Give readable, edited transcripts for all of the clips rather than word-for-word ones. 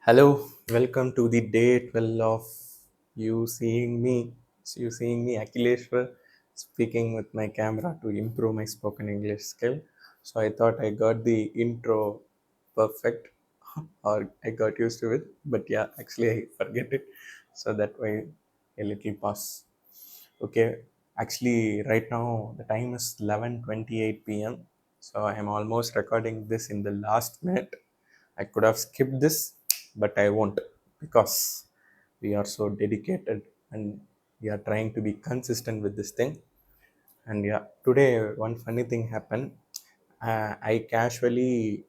Hello, welcome to the day 12 of you seeing me. You seeing me, Akhileshwar, speaking with my camera to improve my spoken English skill. So I thought I got the intro perfect, or I got used to it. But yeah, actually I forget it. So that way a little pause. Okay, actually right now the time is 11:28 p.m. So I am almost recording this in the last minute. I could have skipped this, but I won't because we are so dedicated and we are trying to be consistent with this thing. And yeah, today one funny thing happened. I casually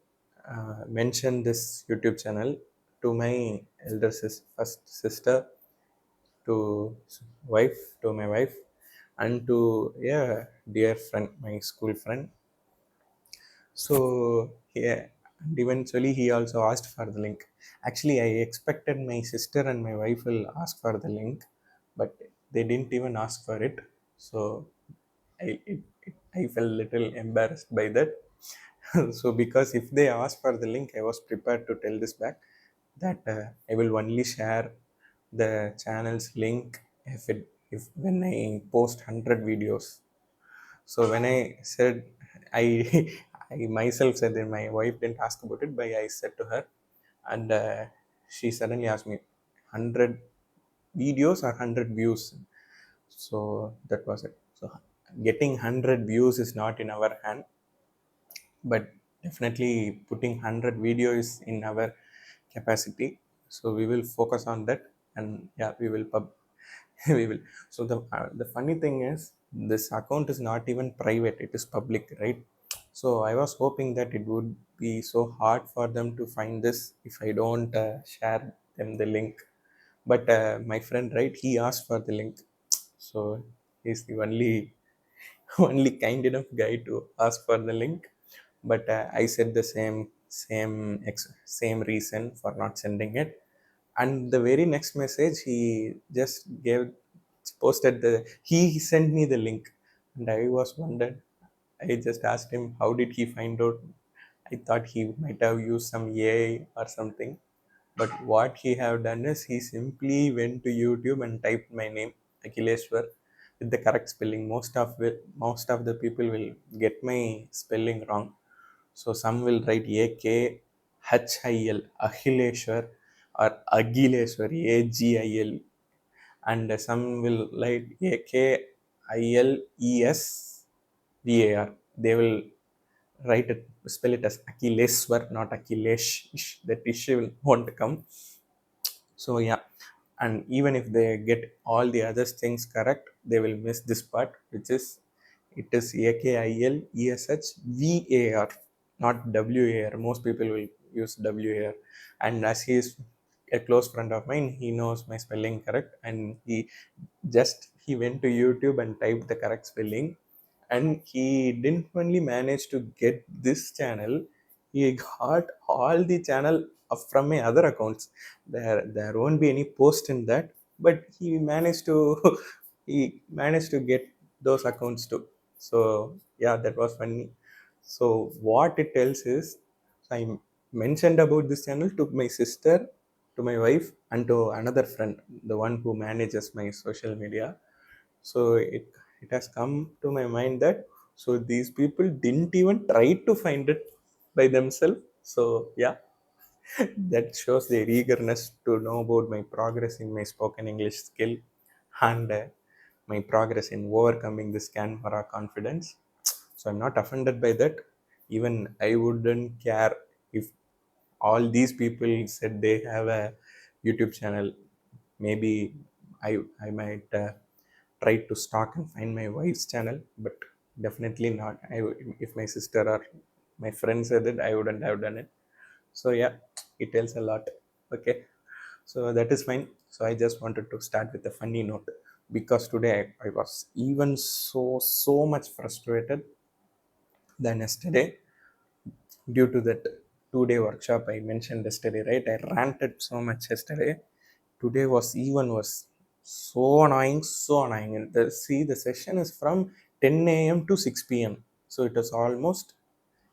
mentioned this YouTube channel to my first sister, to wife, to my wife, and to yeah dear friend, my school friend. So yeah, and eventually he also asked for the link. Actually, I expected my sister and my wife will ask for the link, but they didn't even ask for it. So I felt little embarrassed by that. So because if they asked for the link, I was prepared to tell this back that I will only share the channel's link if when I post 100 videos. So when I said I I myself said that my wife didn't ask about it, but I said to her, and she suddenly asked me, 100 videos or 100 views. So that was it. So getting 100 views is not in our hand, but definitely putting 100 videos in our capacity. So we will focus on that, and yeah, we will we will. So the funny thing is, this account is not even private, it is public, right? So I was hoping that it would be so hard for them to find this if I don't share them the link. But my friend, right, he asked for the link. So he's the only only kind enough guy to ask for the link. But I said the same reason for not sending it. And the very next message he just gave posted the he sent me the link. And I was wondered. I just asked him how did he find out. I thought he might have used some AI or something. But what he have done is he simply went to YouTube and typed my name, Akhileshwar, with the correct spelling. Most of the people will get my spelling wrong. So some will write AKHIL, Akhileshwar, or Agileshwar, AGIL, and some will write AKILESVAR. They will write it, spell it as Akhileshwar, not Akhilesh. That issue will won't come. So yeah, and even if they get all the other things correct, they will miss this part, which is it is AKILESHVAR, not WAR. Most people will use WAR. And as he is a close friend of mine, he knows my spelling correct, and he went to YouTube and typed the correct spelling. And he didn't only manage to get this channel, he got all the channel from my other accounts. There won't be any post in that, but he managed to get those accounts too. So yeah, that was funny. So what it tells is, I mentioned about this channel to my sister, to my wife, and to another friend, the one who manages my social media. So it has come to my mind that, so these people didn't even try to find it by themselves. So yeah, that shows their eagerness to know about my progress in my spoken English skill, and my progress in overcoming this Canberra confidence. So I'm not offended by that. Even I wouldn't care if all these people said they have a YouTube channel. Maybe I might try to stalk and find my wife's channel, but definitely not. If my sister or my friend said it, I wouldn't have done it. So yeah, it tells a lot. Okay, so that is fine. So I just wanted to start with a funny note, because today I was even so much frustrated than yesterday, due to that 2 day workshop I mentioned yesterday, right? I ranted so much yesterday. Today was even worse. So annoying, so annoying. And the session is from 10 a.m. to 6 p.m. So it was almost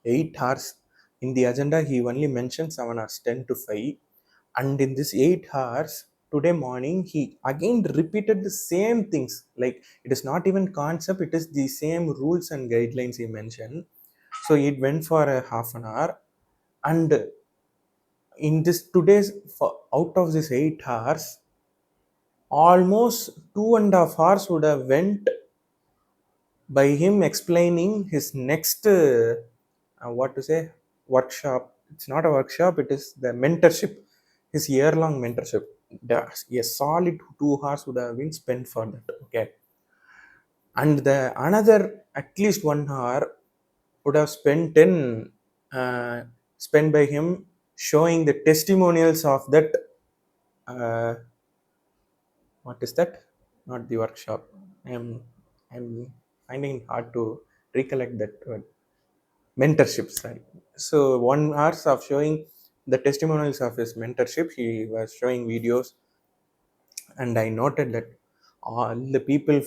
8 hours. In the agenda, he only mentioned 7 hours, 10 to 5. And in this 8 hours today morning, he again repeated the same things. Like, it is not even concept, it is the same rules and guidelines he mentioned. So it went for a half an hour. And in this today's, for out of this 8 hours, almost 2.5 hours would have went by him explaining his next what to say, workshop. It's not a workshop, it is the mentorship, his year long mentorship. A solid 2 hours would have been spent for that. Okay. And the another at least 1 hour would have spent in uh, spent by him showing the testimonials of that uh, what is that, not the workshop. I'm i'm finding it hard to recollect that word. Mentorship, sorry. So 1 hours of showing the testimonials of his mentorship, he was showing videos. And I noted that all the people,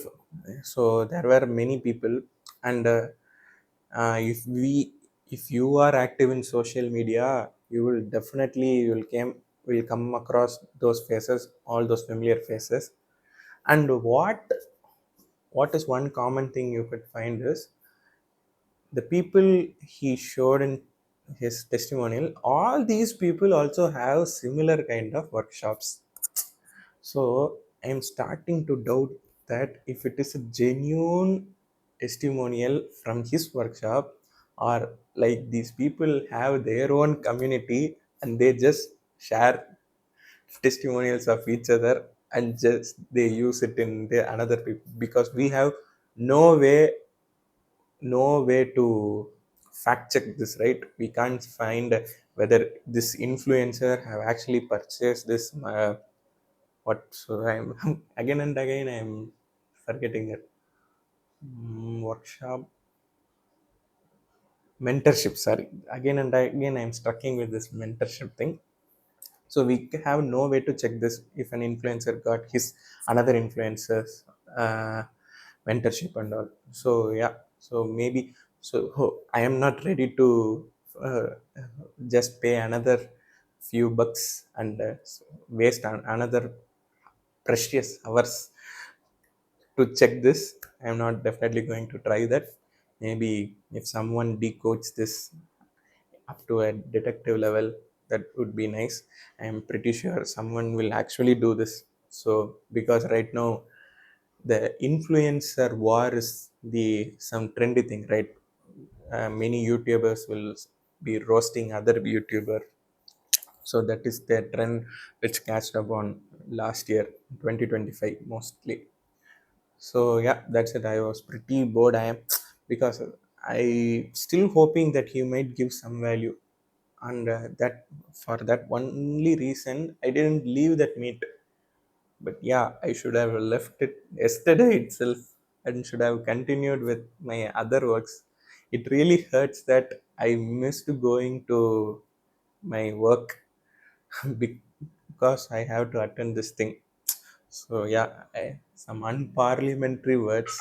so there were many people. And if we, if you are active in social media, you will definitely, you will come across those faces, all those familiar faces. And what is one common thing you could find is the people he showed in his testimonial, all these people also have similar kind of workshops. So I'm starting to doubt that if it is a genuine testimonial from his workshop, or like these people have their own community and they just share testimonials of each other and just they use it in the another people. Because we have no way, no way to fact check this, right? We can't find whether this influencer have actually purchased this what. So I'm again and again I'm forgetting it. Workshop, mentorship, sorry. Again and again I'm struggling with this mentorship thing. So we have no way to check this if an influencer got his another influencer's uh, mentorship and all. So yeah, so maybe, so I am not ready to uh, just pay another few bucks and waste another precious hours to check this. I'm not definitely going to try that. Maybe if someone decodes this up to a detective level, that would be nice. I'm pretty sure someone will actually do this. So because right now the influencer war is the some trendy thing, right? Many YouTubers will be roasting other YouTuber. So that is the trend which catched up on last year, 2025 mostly. So yeah, that's it. I was pretty bored. I am because I still hoping that he might give some value. And that, for that only reason I didn't leave that meet. But yeah, I should have left it yesterday itself and should have continued with my other works. It really hurts that I missed going to my work because I have to attend this thing. So yeah, some unparliamentary words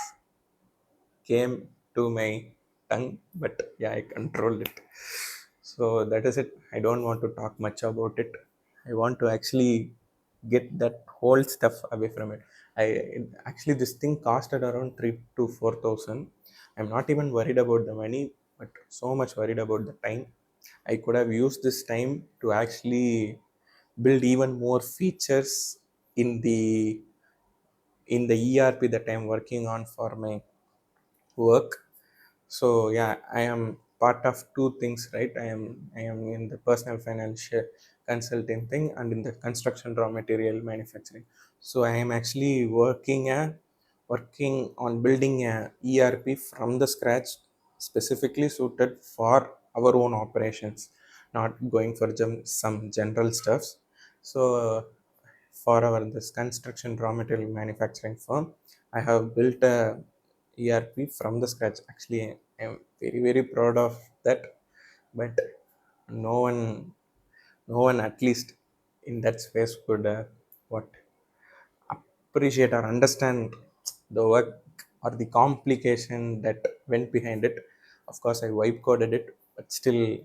came to my tongue, but yeah, I controlled it. So that is it. I don't want to talk much about it. I want to actually get that whole stuff away from it. Actually, this thing costed around 3 to 4 thousand. I'm not even worried about the money, but so much worried about the time. I could have used this time to actually build even more features in the ERP that I'm working on for my work. So yeah, I am part of two things, right? I am in the personal financial consulting thing and in the construction raw material manufacturing. So I am actually working on building a ERP from the scratch, specifically suited for our own operations, not going for some general stuffs. So for our this construction raw material manufacturing firm, I have built a ERP from the scratch. Actually, I'm very proud of that. But no one, no one at least in that space could what appreciate or understand the work or the complication that went behind it. Of course, I wipe coded it, but still,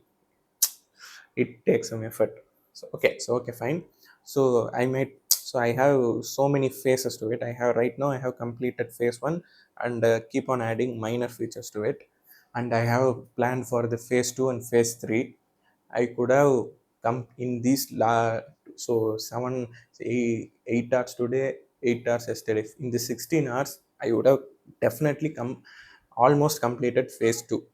it takes some effort. So okay, fine. So I have so many phases to it. I have right now I have completed phase one, and keep on adding minor features to it, and I have planned for the phase two and phase three. I could have come in these so 8 hours today, 8 hours yesterday. In the 16 hours, I would have definitely come almost completed phase two.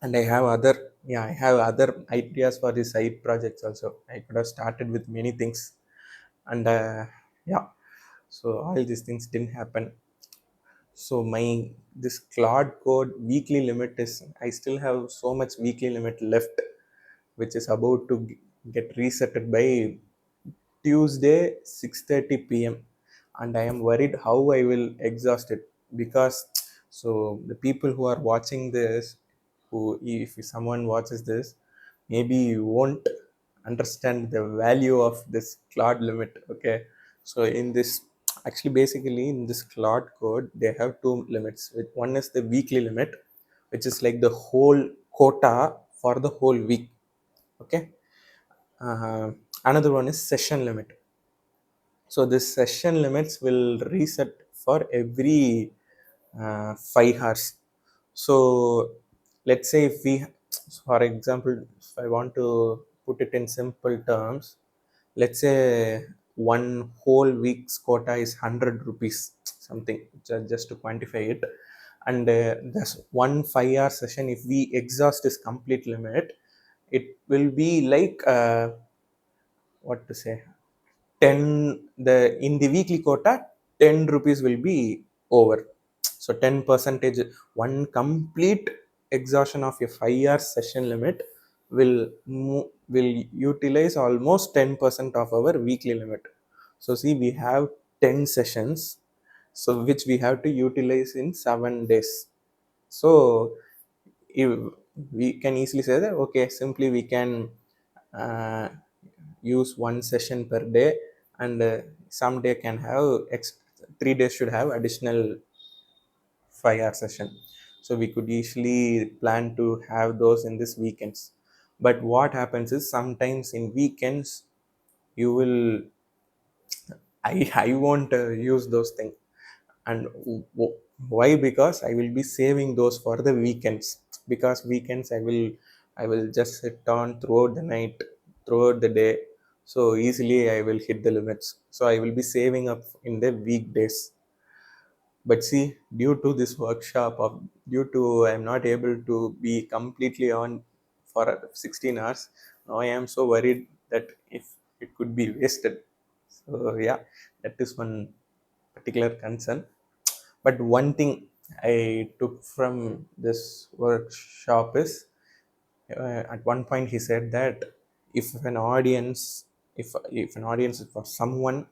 And I have other, yeah, I have other ideas for the side projects also. I could have started with many things, and yeah, so all these things didn't happen. So my this Claude Code weekly limit is, I still have so much weekly limit left, which is about to get resetted by Tuesday 6:30 p.m. And I am worried how I will exhaust it, because so the people who are watching this, who if someone watches this, maybe you won't understand the value of this Claude limit. Okay, so in this, actually basically in this Claude Code they have two limits. One is the weekly limit, which is like the whole quota for the whole week. Okay, uh, another one is session limit. So this session limits will reset for every 5 hours. So let's say if we, for example, if I want to put it in simple terms, let's say one whole week's quota is 100 rupees something, just to quantify it. And this one 5 hour session, if we exhaust this complete limit, it will be like what to say, 10, the in the weekly quota 10 rupees will be over. So 10 percentage, one complete exhaustion of a 5 hour session limit will will utilize almost 10% of our weekly limit. So see, we have 10 sessions, so which we have to utilize in 7 days. So if we can easily say that, okay, simply we can uh, use one session per day, and some day can have 3 days should have additional 5 hour session. So we could easily plan to have those in this weekends. But what happens is sometimes in weekends you will, I won't use those things. And why? Because I will be saving those for the weekends. Because weekends I will just sit on throughout the night, throughout the day, so easily I will hit the limits. So I will be saving up in the weekdays. But see, due to this workshop of, due to I'm not able to be completely on for 16 hours, now I am so worried that if it could be wasted. So yeah, that is one particular concern. But one thing I took from this workshop is, at one point he said that if an audience, if an audience, for someone,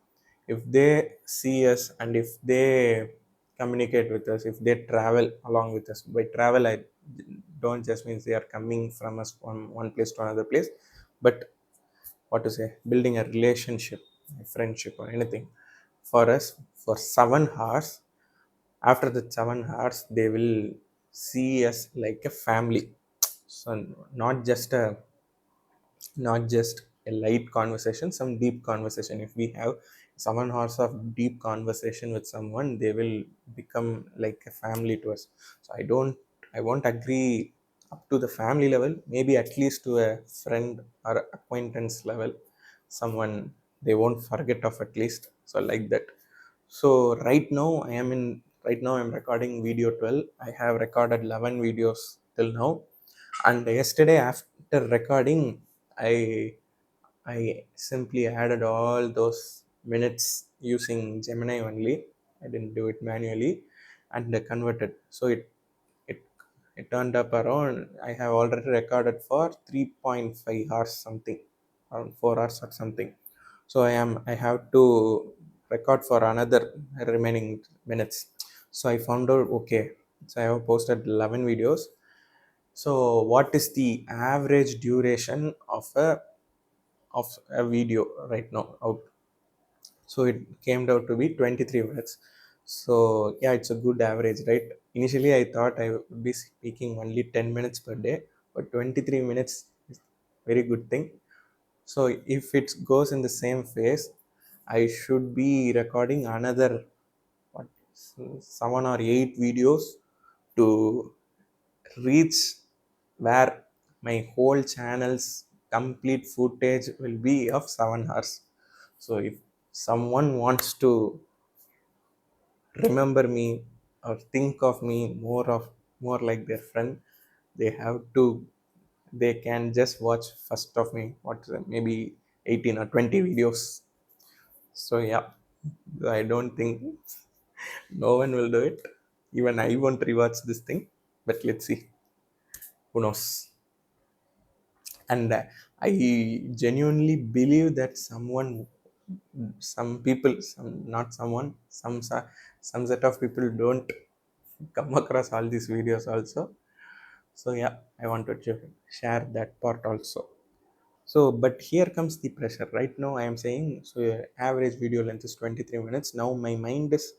if they see us and if they communicate with us, if they travel along with us. By travel, I don't just means they are coming from us from one place to another place, but what to say, building a relationship, a friendship or anything. For us, for 7 hours, after the 7 hours they will see us like a family. So not just a, not just a light conversation, some deep conversation. If we have 7 hours of deep conversation with someone, they will become like a family to us. So I won't agree up to the family level, maybe at least to a friend or acquaintance level, someone they won't forget of at least. So like that. So right now I'm recording video 12. I have recorded 11 videos till now. And yesterday after recording, I I simply added all those minutes using Gemini only. I didn't do it manually, and converted. So it it turned up around. I have already recorded for 3.5 hours something, around 4 hours or something. So I have to record for another remaining minutes. So I found out, okay, so I have posted 11 videos. So what is the average duration of a video right now out? So it came down to be 23 minutes. So yeah, it's a good average, right? Initially I thought I would be speaking only 10 minutes per day, but 23 minutes is very good thing. So if it goes in the same phase, I should be recording another what, 7 or 8 videos to reach where my whole channel's complete footage will be of 7 hours. So if someone wants to remember me or think of me more like their friend, they have to they can just watch first of me what maybe 18 or 20 videos. So yeah, I don't think no one will do it. Even I won't rewatch this thing, but let's see, who knows. And I genuinely believe that some people, some not someone, some set of people don't come across all these videos also. So yeah, I wanted to share that part also. So but here comes the pressure. Right now I am saying, so average video length is 23 minutes. Now my mind is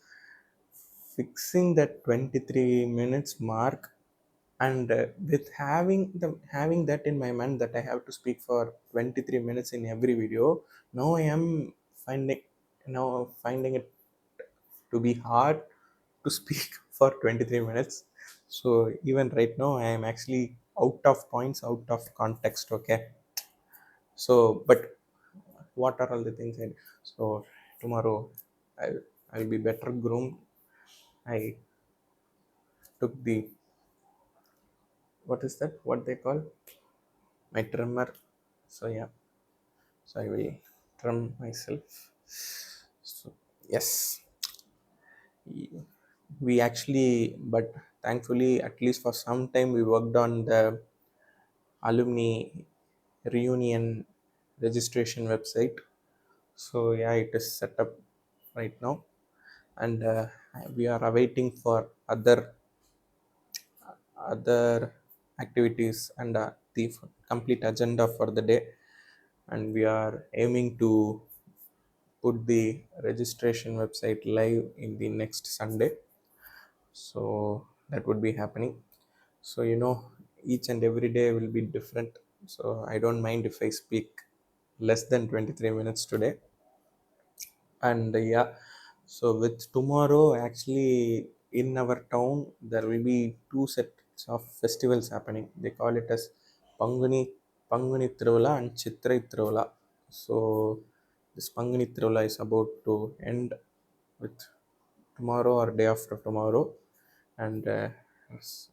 fixing that 23 minutes mark, and with having that in my mind that I have to speak for 23 minutes in every video. Now I am finding now finding it to be hard to speak for 23 minutes. So even right now I am actually out of points, out of context. Okay, so but what are all the things so tomorrow I'll be better groomed. I took the, what is that, what they call, my trimmer. So yeah, so I will trim myself. So yes, we actually, but thankfully at least for some time we worked on the alumni reunion registration website. So yeah, it is set up right now, and we are awaiting for other activities and the complete agenda for the day. And we are aiming to put the registration website live in the next Sunday. So that would be happening. So each and every day will be different. So I don't mind if I speak less than 23 minutes today. And yeah, so with tomorrow actually in our town there will be two sets of festivals happening. They call it as Panguni Thiruvala and Chitrai Thiruvala. So this Panguni Thiruvala is about to end with tomorrow or day after tomorrow, and it's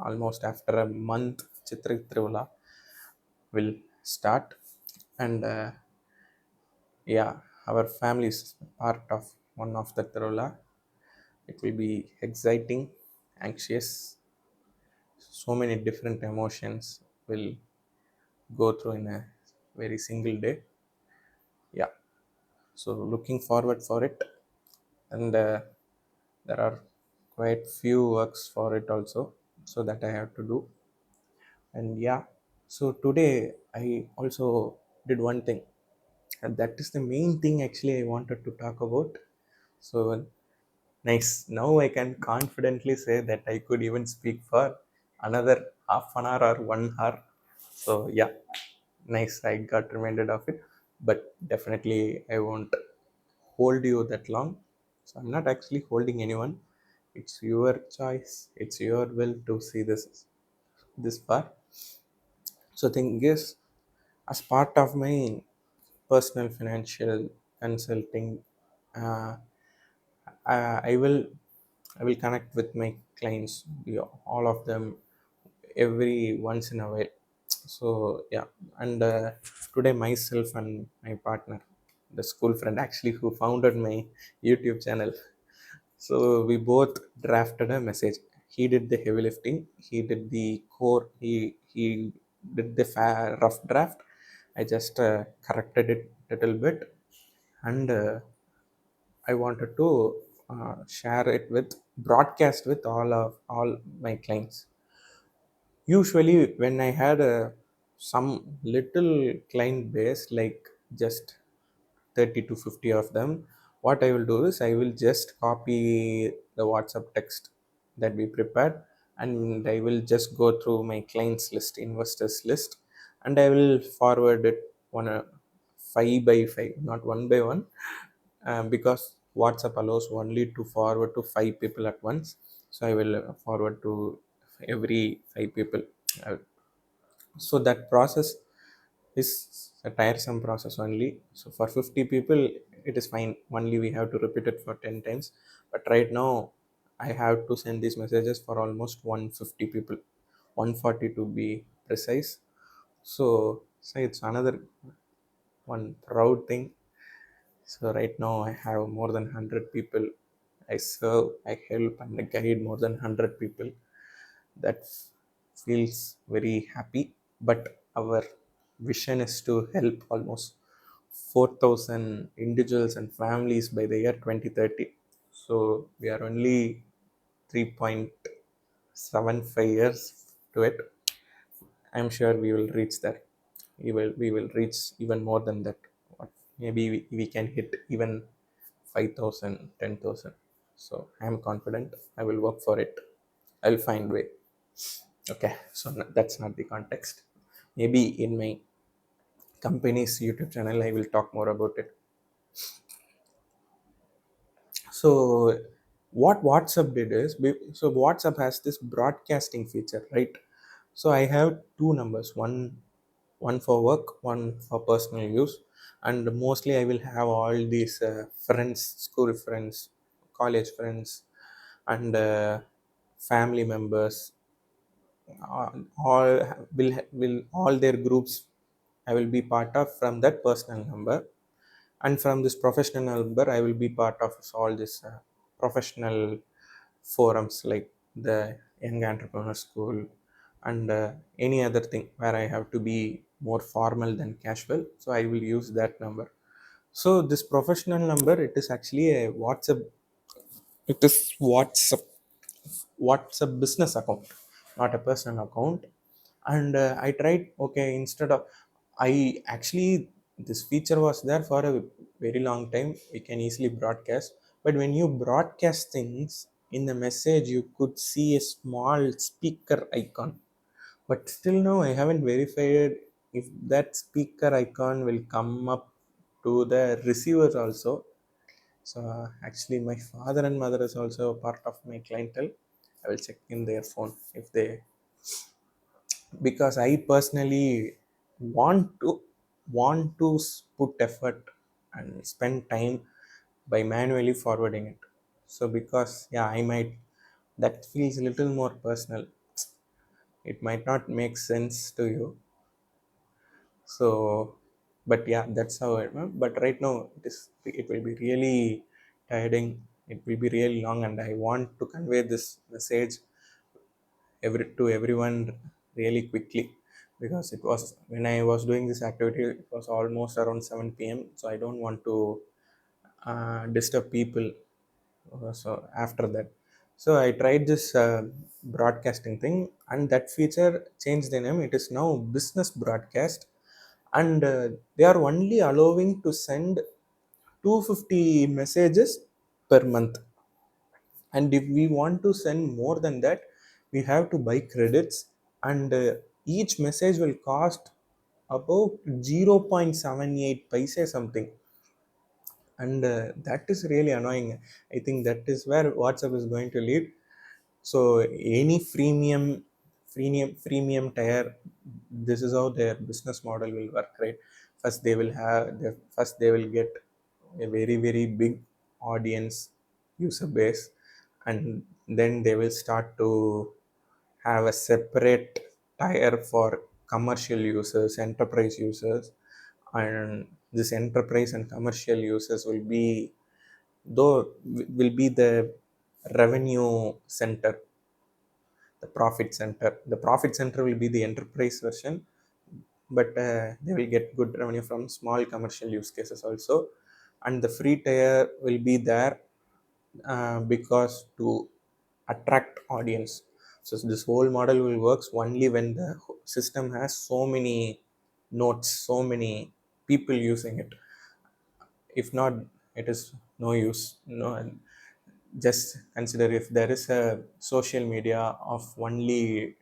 almost after a month Chitrai Thiruvala will start. And yeah, our family is part of one of the Thiruvala. It will be exciting, anxious, so many different emotions will go through in a very single day. Yeah, so looking forward for it. And there are quite few works for it also, so that I have to do. And yeah, so today I also did one thing, and that is the main thing actually I wanted to talk about. So nice. Now I can confidently say that I could even speak for another half an hour or 1 hour. So yeah, nice. I got reminded of it. But definitely I won't hold you that long. So I'm not actually holding anyone. It's your choice. It's your will to see this far. So thing is, as part of my personal financial consulting, uh, I will connect with my clients, all of them, every once in a while. So yeah, and today myself and my partner, the school friend actually who founded my YouTube channel, so we both drafted a message. He did the heavy lifting, he did the core, he did the rough draft. I just corrected it a little bit, and I wanted to share it with, broadcast with all my clients. Usually, when I had some little client base, like just 30 to 50 of them, what I will do is I will just copy the WhatsApp text that we prepared, and I will just go through my clients list, investors list, and I will forward it one 5 by 5, not one by one, because WhatsApp allows only to forward to 5 people at once. So I will forward to every 5 people. Uh, so that process is a tiresome process only. So for 50 people it is fine, only we have to repeat it for 10 times. But right now I have to send these messages for almost 150 people, 140 to be precise. So it's another one proud thing. So right now I have more than 100 people I serve, I help and I guide more than 100 people. That feels very happy. But our vision is to help almost 4,000 individuals and families by the year 2030. So we are only 3.75 years to it. I'm sure we will reach there. We will reach even more than that. Maybe we can hit even 5,000, 10,000. So I'm confident I will work for it. I'll find way. Okay, so that's not the context. Maybe in my company's YouTube channel I will talk more about it. So what WhatsApp did is, so WhatsApp has this broadcasting feature, right? So I have two numbers, one for work, one for personal use. And mostly I will have all these friends, school friends, college friends, and family members, all will all their groups I will be part of from that personal number. And from this professional number I will be part of all this professional forums like the Young Entrepreneur School, and any other thing where I have to be more formal than casual, so I will use that number. So this professional number, it is actually a WhatsApp, it is WhatsApp business account, not a personal account. And I tried, okay, instead of, I actually, this feature was there for a very long time, we can easily broadcast. But when you broadcast things in the message, you could see a small speaker icon. But still now I haven't verified if that speaker icon will come up to the receivers also. So actually my father and mother is also a part of my clientele. I will check in their phone if they, because I personally want to put effort and spend time by manually forwarding it. So because yeah, I might, that feels a little more personal. It might not make sense to you. So but yeah, that's how it, but right now it will be really tiring, it will be really long, and I want to convey this message to everyone really quickly. Because it was, when I was doing this activity, it was almost around 7 p.m., so I don't want to disturb people. So after that, so I tried this broadcasting thing, and that feature changed the name. It is now business broadcast. And they are only allowing to send 250 messages per month. And if we want to send more than that, we have to buy credits. And each message will cost about 0.78 paise something. And that is really annoying. I think that is where WhatsApp is going to lead. So any freemium tier, this is how their business model will work, right? First they will get a very very big audience, user base. And then they will start to have a separate tier for commercial users, enterprise users. And this enterprise and commercial users will be, though, will be the revenue center, the profit center. The profit center will be the enterprise version, but they will get good revenue from small commercial use cases also. And the free tier will be there because to attract audience. So this whole model will works only when the system has so many nodes, so many people using it. If not, it is no use. No, just consider, if there is a social media of only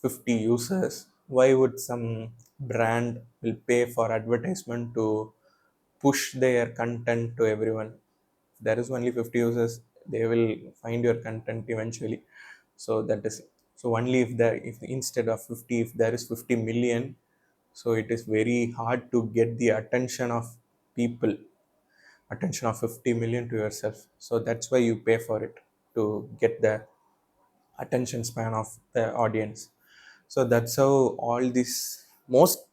50 users, why would some brand will pay for advertisement to push their content to everyone. If there is only 50 users, they will find your content eventually. So that is, so only if there, if instead of 50, if there is 50 million, so it is very hard to get the attention of people, attention of 50 million to yourself. So that's why you pay for it, to get the attention span of the audience. So that's how all this, most,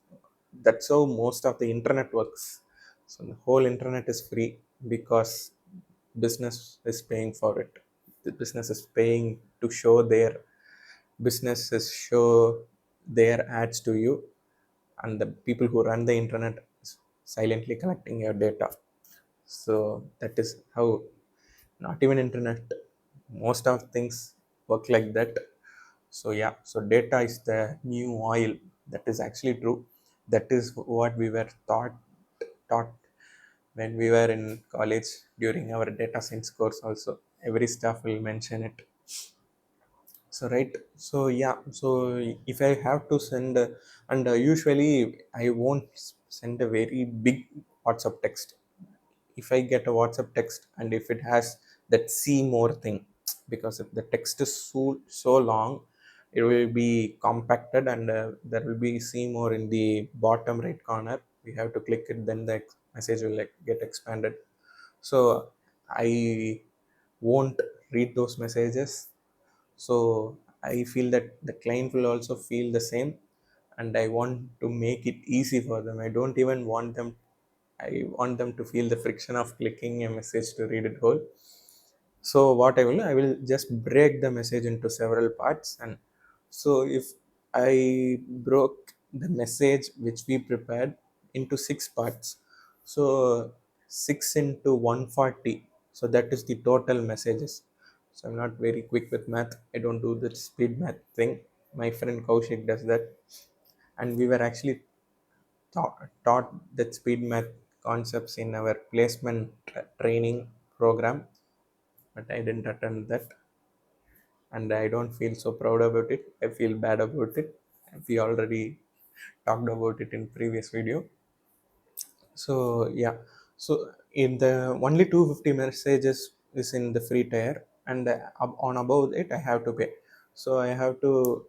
that's how most of the internet works. So the whole internet is free because business is paying for it. The business is paying to show their businesses, show their ads to you, and the people who run the internet is silently collecting your data. So that is how, not even internet, most of things work like that. So yeah, so data is the new oil. That is actually true. That is what we were taught when we were in college during our data science course also. Every staff will mention it. So right, so yeah, so if I have to send and usually I won't send a very big WhatsApp text. If I get a WhatsApp text and if it has that see more thing, because if the text is so long, it will be compacted, and there will be see more in the bottom right corner. We have to click it, then the message will like get expanded. So I won't read those messages. So I feel that the client will also feel the same, and I want to make it easy for them. I don't even want them, I want them to feel the friction of clicking a message to read it whole. So what I will just break the message into several parts. And so if I broke the message which we prepared into six parts, so 6 into 140, so that is the total messages. So I'm not very quick with math, I don't do the speed math thing. My friend Kaushik does that. And we were actually taught that speed math concepts in our placement training program, but I didn't attend that, and I don't feel so proud about it. I feel bad about it. We already talked about it in previous video. So yeah, so in the only 250 messages is in the free tier, and on above it I have to pay. So I have to,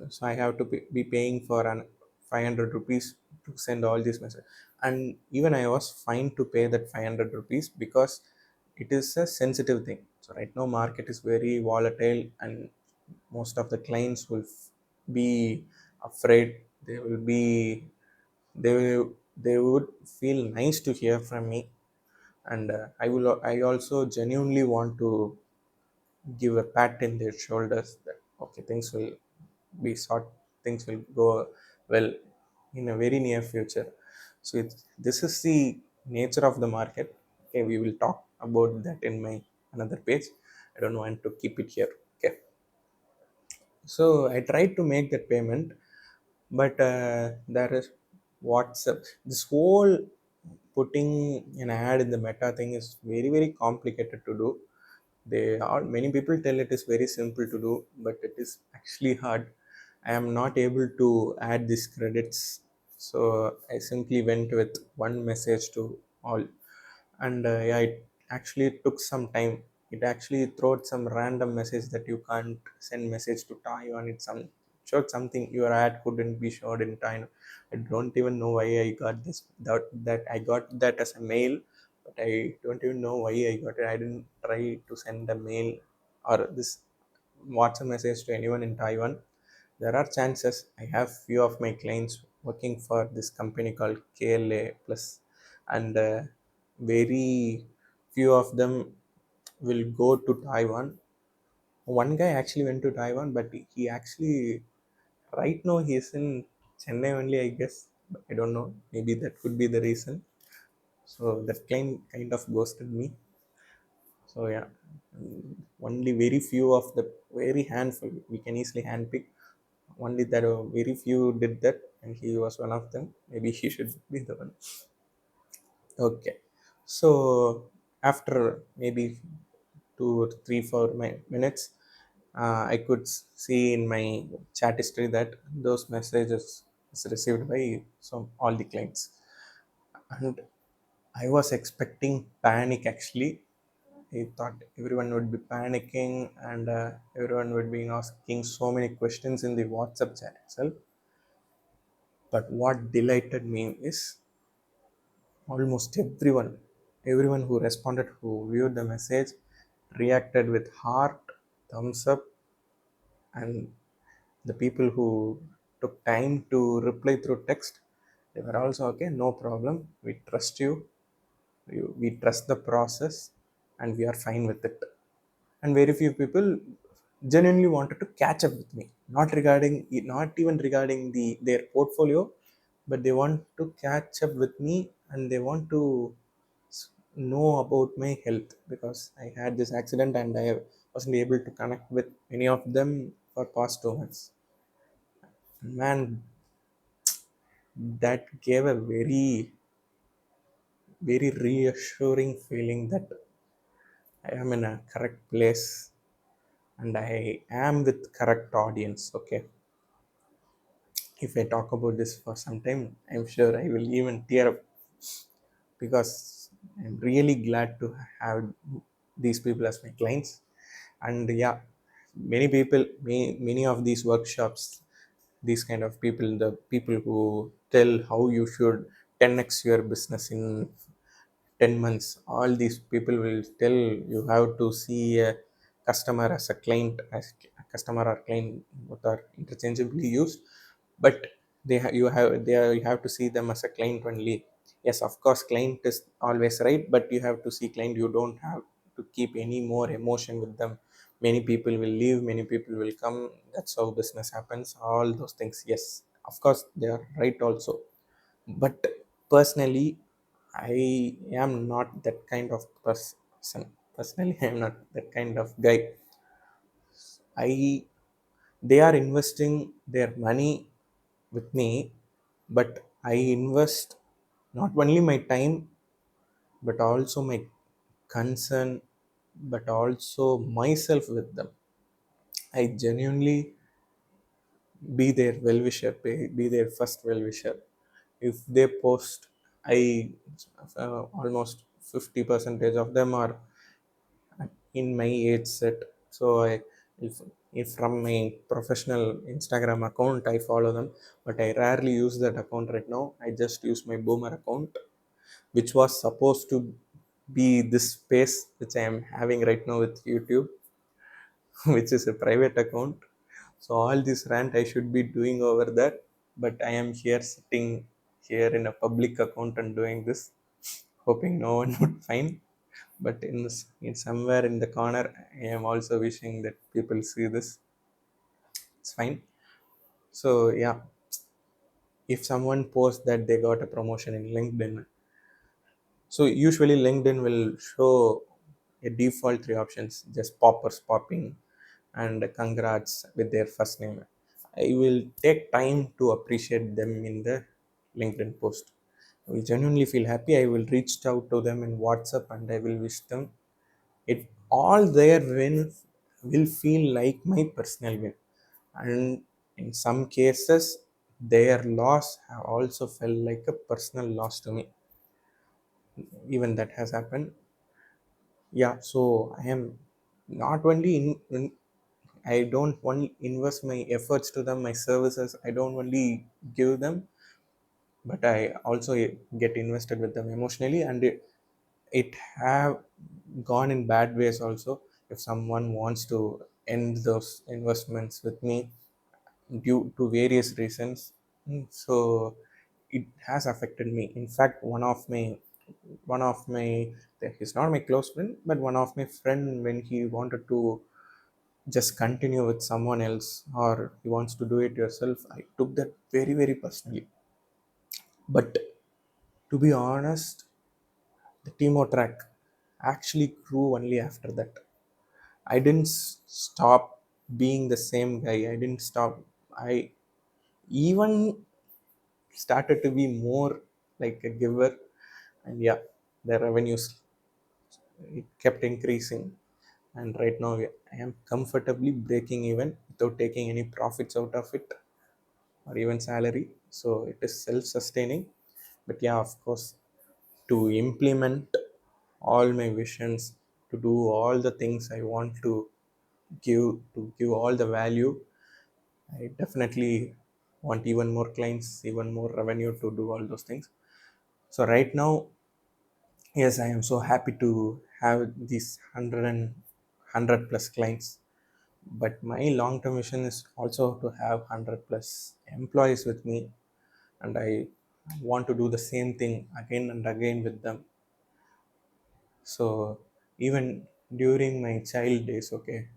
so I have to be paying for an 500 rupees to send all these messages. And even I was fine to pay that 500 rupees because it is a sensitive thing. So right now market is very volatile, and most of the clients will be afraid. They will be, they will, they would feel nice to hear from me. And I also genuinely want to give a pat in their shoulders that okay, things will be sort, things will go well in a very near future. So this is the nature of the market. Okay, we will talk about that in my another page. I don't want to keep it here. Okay, so I tried to make that payment, but there is WhatsApp. This whole putting an ad in the Meta thing is very very complicated to do. They are, many people tell it is very simple to do, but it is actually hard. I am not able to add these credits, so I simply went with one message to all. And yeah, it actually took some time. It actually throws some random message that you can't send message to Taiwan. It's some showed something your ad couldn't be showed in Taiwan. I don't even know why I got this, that I got that as a mail, but I don't even know why I got it. I didn't try to send a mail or this WhatsApp message to anyone in Taiwan. There are chances. I have few of my clients working for this company called KLA Plus, and very few of them will go to Taiwan. One guy actually went to Taiwan, but he actually right now he is in Chennai only, I guess. But I don't know. Maybe that could be the reason. So that client kind of ghosted me. So yeah, only very few of the, very handful, we can easily handpick. Only that very few did that, and he was one of them. Maybe he should be the one. Okay, so after maybe 2 3 4 minutes, I could see in my chat history that those messages is received by all the clients. And I was expecting panic actually. I thought everyone would be panicking, and everyone would be asking so many questions in the WhatsApp chat itself. But what delighted me is almost everyone who responded, who viewed the message, reacted with heart, thumbs up, and the people who took time to reply through text, they were also okay, no problem. We trust you. We trust the process, and we are fine with it. And very few people genuinely wanted to catch up with me, not even regarding their portfolio, but they want to catch up with me, and they want to know about my health, because I had this accident and I wasn't able to connect with any of them for past 2 months. Man, that gave a very reassuring feeling that I am in a correct place and I am with correct audience. Okay, if I talk about this for some time, I'm sure I will even tear up, because I'm really glad to have these people as my clients. And yeah, many of these workshops, these kind of people, the people who tell how you should 10x your business in 10 months, all these people will tell you have to see a customer as a client, as a customer or client, both are interchangeably used. But you have to see them as a client only. Yes, of course, client is always right, but you have to see client. You don't have to keep any more emotion with them. Many people will leave, many people will come. That's how business happens, all those things. Yes, of course, they are right also. But personally, I am not that kind of person. Personally, I am not that kind of guy. I They are investing their money with me, but I invest not only my time, but also my concern, but also myself with them. I genuinely be their well wisher, be their first well wisher. If they post, I almost 50 percentage of them are in my age set. So if from my professional Instagram account I follow them, but I rarely use that account right now. I just use my boomer account, which was supposed to be this space which I am having right now with YouTube, which is a private account. So all this rant I should be doing over there, but I am here sitting here in a public account and doing this, hoping no one would find. But in somewhere in the corner, I am also wishing that people see this. It's fine. So yeah, if someone posts that they got a promotion in LinkedIn, so usually LinkedIn will show a default three options, just poppers popping and congrats with their first name. I will take time to appreciate them in the LinkedIn post. I will genuinely feel happy. I will reach out to them in WhatsApp and I will wish them. It all their win will feel like my personal win, and in some cases their loss have also felt like a personal loss to me. Even that has happened. Yeah, so I am not only I don't only invest my efforts to them, my services. I don't only give them, but I also get invested with them emotionally, and it have gone in bad ways also. If someone wants to end those investments with me due to various reasons, so it has affected me. In fact, one of my he's not my close friend, but one of my friend, when he wanted to just continue with someone else, or he wants to do it yourself, I took that very personally. But to be honest, the Timo track actually grew only after that. I didn't stop being the same guy. I didn't stop. I even started to be more like a giver. And yeah, the revenues, it kept increasing. And right now I am comfortably breaking even without taking any profits out of it. or even salary. So it is self-sustaining. But yeah, of course, to implement all my visions, to do all the things I want to give all the value, I definitely want even more clients, even more revenue to do all those things. So right now, yes, I am so happy to have these 100 plus clients. But my long-term vision is also to have 100 plus employees with me, and I want to do the same thing again and again with them. So even during my child days, okay.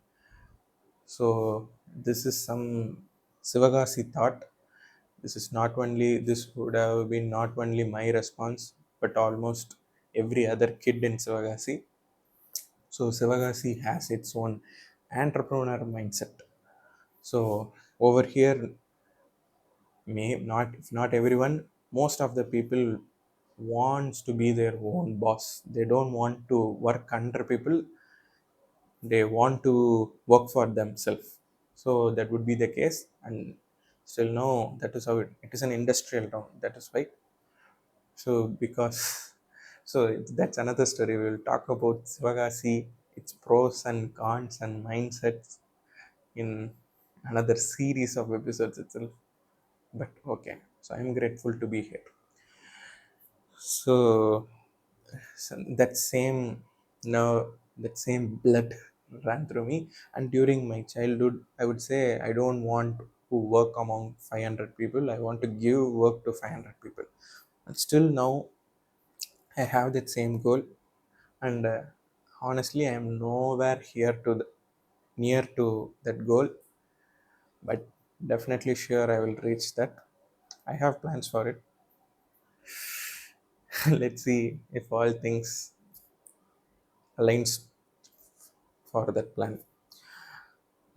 So this is some Sivagasi thought. This would have been not only my response, but almost every other kid in Sivagasi. So Sivagasi has its own entrepreneur mindset. So over here, may not if not everyone, most of the people wants to be their own boss. They don't want to work under people. They want to work for themselves. So that would be the case, and still no, that is how it is an industrial town. That is why. So because that's another story. We will talk about Sivagasi, its pros and cons and mindsets in another series of episodes itself. But okay, so I'm grateful to be here. So, so that same now that same blood ran through me, and during my childhood, I would say I don't want to work among 500 people. I want to give work to 500 people, and still now I have that same goal. And honestly, I am nowhere here to near to that goal, but definitely sure I will reach that. I have plans for it. Let's see if all things aligns for that plan.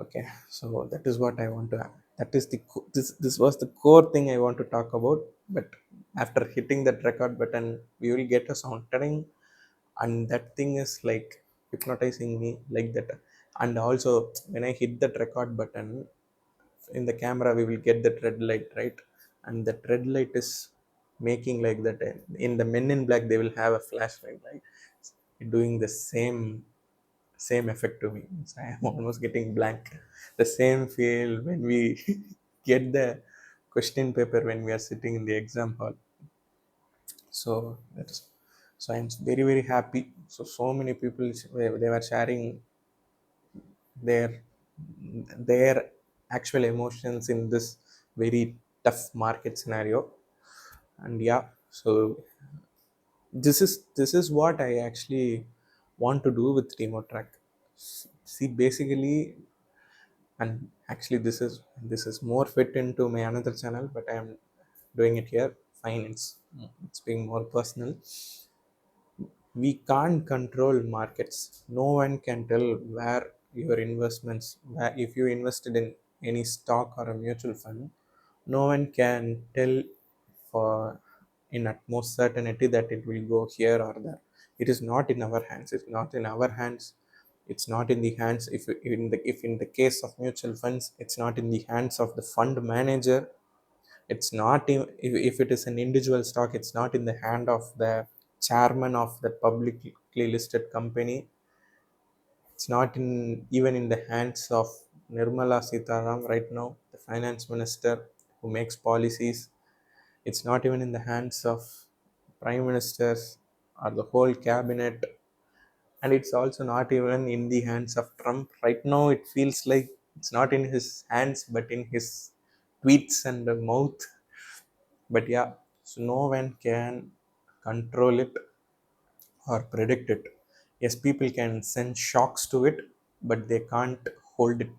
Okay, so that is what I want to have. That is this was the core thing I want to talk about. But after hitting that record button, we will get a sound turning, and that thing is like hypnotizing me like that. And also, when I hit that record button in the camera, we will get that red light, right? And that red light is making like that. In the Men in Black, they will have a flashlight, right? Doing the same effect to me. So I am almost getting blank. The same feel when we get the question paper when we are sitting in the exam hall. So that is, so I'm very happy. So many people, they were sharing their their actual emotions in this very tough market scenario. And yeah, so this is what I actually want to do with remote track. See, basically, and actually this is more fit into my another channel, but I am doing it here. Fine, it's being more personal. We can't control markets. No one can tell where your investments, where if you invested in any stock or a mutual fund, no one can tell for in utmost certainty that it will go here or there. It is not in our hands. It's not in our hands. It's not in the hands, if in the case of mutual funds, it's not in the hands of the fund manager. It's not if it is an individual stock, it's not in the hand of the chairman of the publicly listed company. It's not in even in the hands of Nirmala Sitaram right now, the finance minister who makes policies. It's not even in the hands of prime ministers or the whole cabinet, and it's also not even in the hands of Trump right now. It feels like it's not in his hands, but in his tweets and the mouth. But yeah, so no one can control it or predict it. Yes, people can send shocks to it, but they can't hold it,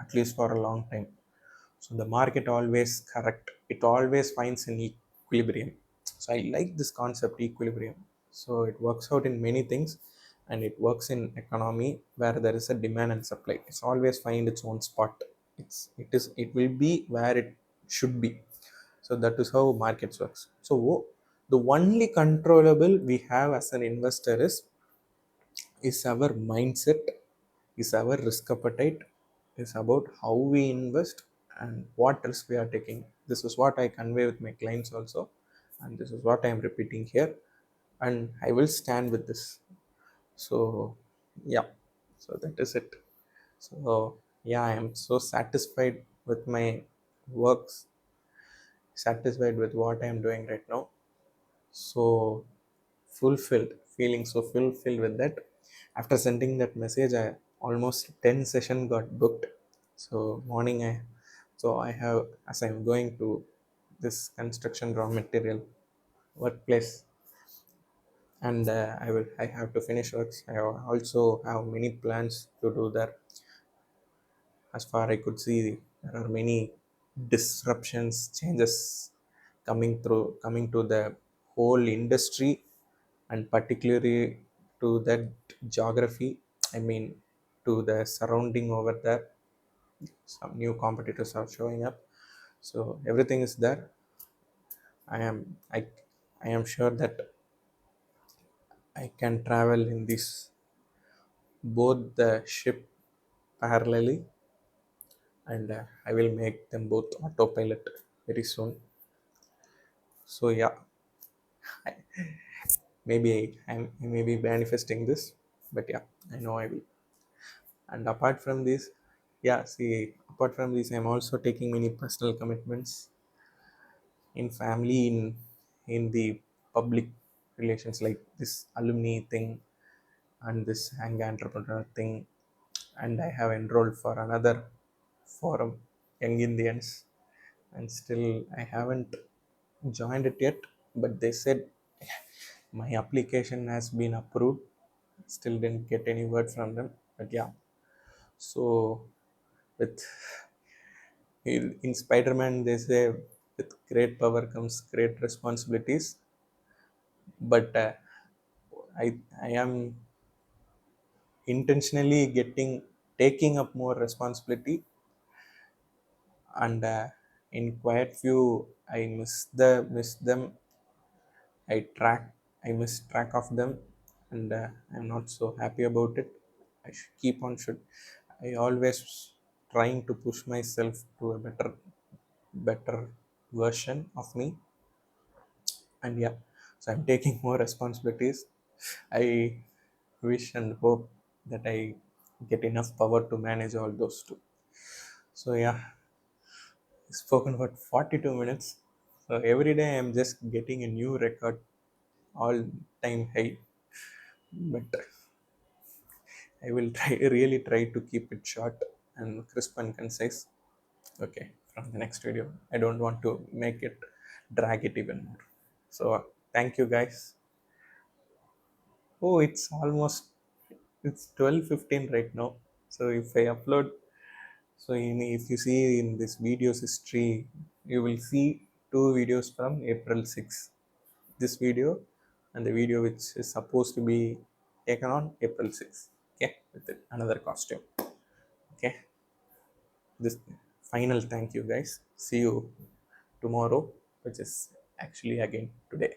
at least for a long time. So the market always correct. It always finds an equilibrium. So I like this concept, equilibrium. So it works out in many things, and it works in economy where there is a demand and supply. It's always find its own spot. It will be where it should be. So that is how markets works. So the only controllable we have as an investor is our mindset, is our risk appetite, is about how we invest and what risk we are taking. this is what I convey with my clients also, and this is what I am repeating here, and I will stand with this. So yeah, so that is it. So yeah, I am so satisfied with my works, satisfied with what I am doing right now. So fulfilled, feeling so fulfilled with that. After sending that message, I almost 10 session got booked. So morning I, so I have, as I'm going to this construction raw material workplace, and I have to finish works. I also have many plans to do there. As far I could see, there are many disruptions, changes coming to the whole industry, and particularly to that geography, I mean, to the surrounding over there. Some new competitors are showing up, so everything is there. I am i i am sure that I can travel in this, both the ship parallelly, and I will make them both autopilot very soon. So yeah, I may be manifesting this, but yeah, I know I will. And apart from this, yeah, see, apart from this, I'm also taking many personal commitments in family, in the public relations, like this alumni thing and this hang entrepreneur thing. And I have enrolled for another forum, Young Indians, and still I haven't joined it yet, but they said my application has been approved. Still didn't get any word from them, but yeah. So with, in Spider-Man, they say with great power comes great responsibilities. But I am intentionally taking up more responsibility, and in quite few I miss them. I miss track of them, and I'm not so happy about it. I should keep on should I always trying to push myself to a better version of me. And yeah, so I'm taking more responsibilities. I wish and hope that I get enough power to manage all those too. So yeah, spoken about 42 minutes. So every day I'm just getting a new record, all time high. But I will try really try to keep it short and crisp and concise. Okay, from the next video, I don't want to make it drag it even more. So thank you guys. Oh, it's almost, it's 12:15 right now. So if I upload, so if you see in this video's history, you will see two videos from April 6th. This video and the video which is supposed to be taken on April 6th. Okay, with another costume. Okay, this final thank you guys. See you tomorrow, which is actually again today.